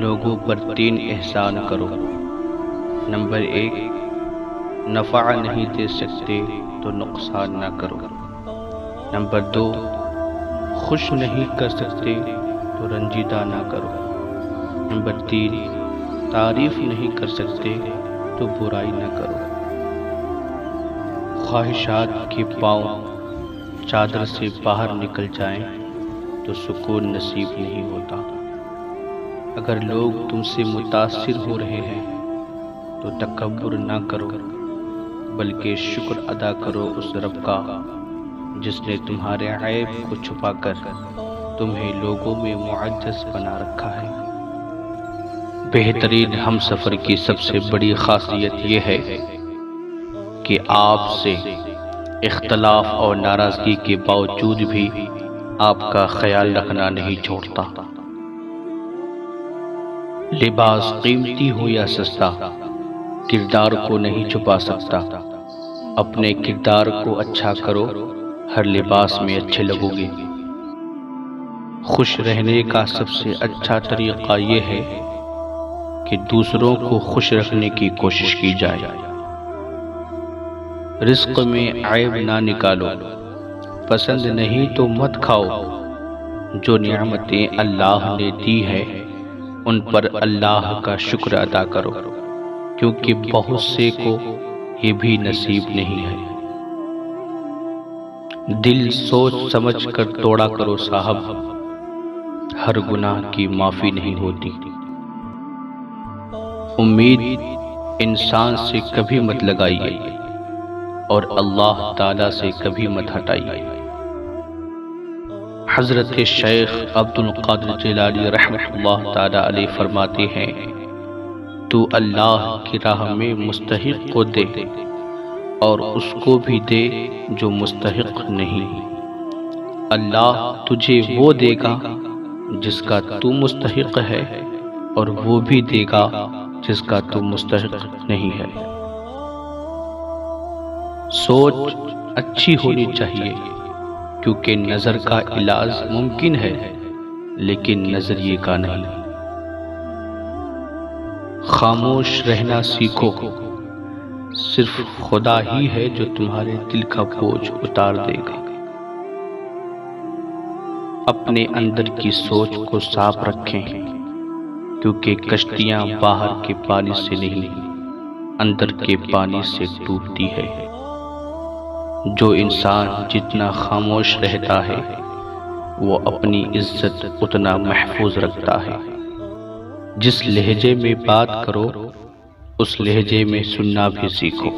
لوگوں پر 3 احسان کرو۔ نمبر 1، نفع نہیں دے سکتے تو نقصان نہ کرو۔ نمبر 2، خوش نہیں کر سکتے تو رنجیدہ نہ کرو۔ نمبر 3، تعریف نہیں کر سکتے تو برائی نہ کرو۔ خواہشات کے پاؤں چادر سے باہر نکل جائیں تو سکون نصیب نہیں ہوتا۔ اگر لوگ تم سے متاثر ہو رہے ہیں تو تکبر نہ کرو، بلکہ شکر ادا کرو اس رب کا جس نے تمہارے عیب کو چھپا کر تمہیں لوگوں میں معزز بنا رکھا ہے۔ بہترین ہم سفر کی سب سے بڑی خاصیت یہ ہے کہ آپ سے اختلاف اور ناراضگی کے باوجود بھی آپ کا خیال رکھنا نہیں چھوڑتا۔ لباس قیمتی ہو یا سستا، کردار کو نہیں چھپا سکتا۔ اپنے کردار کو اچھا کرو، ہر لباس میں اچھے لگو گے۔ خوش رہنے کا سب سے اچھا طریقہ یہ ہے کہ دوسروں کو خوش رکھنے کی کوشش کی جائے۔ رزق میں عیب نہ نکالو، پسند نہیں تو مت کھاؤ۔ جو نعمتیں اللہ نے دی ہے ان پر اللہ کا شکر ادا کرو، کیونکہ بہت سے کو یہ بھی نصیب نہیں ہے۔ دل سوچ سمجھ کر توڑا کرو صاحب، ہر گناہ کی معافی نہیں ہوتی۔ امید انسان سے کبھی مت لگائیے اور اللہ تعالیٰ سے کبھی مت ہٹائیے۔ حضرت شیخ عبد القادر جیلانی رحمۃ اللہ تعالیٰ علیہ فرماتے ہیں، تو اللہ کی راہ میں مستحق کو دے اور اس کو بھی دے جو مستحق نہیں۔ اللہ تجھے وہ دے گا جس کا تو مستحق ہے، اور وہ بھی دے گا جس کا تو مستحق نہیں ہے۔ سوچ اچھی ہونی چاہیے، کیونکہ نظر کا علاج ممکن ہے لیکن نظریے کا نہیں۔ خاموش رہنا سیکھو، صرف خدا ہی ہے جو تمہارے دل کا بوجھ اتار دے گا۔ اپنے اندر کی سوچ کو صاف رکھیں، کیونکہ کشتیاں باہر کے پانی سے نہیں، اندر کے پانی سے ڈوبتی ہے۔ جو انسان جتنا خاموش رہتا ہے وہ اپنی عزت اتنا محفوظ رکھتا ہے۔ جس لہجے میں بات کرو اس لہجے میں سننا بھی سیکھو۔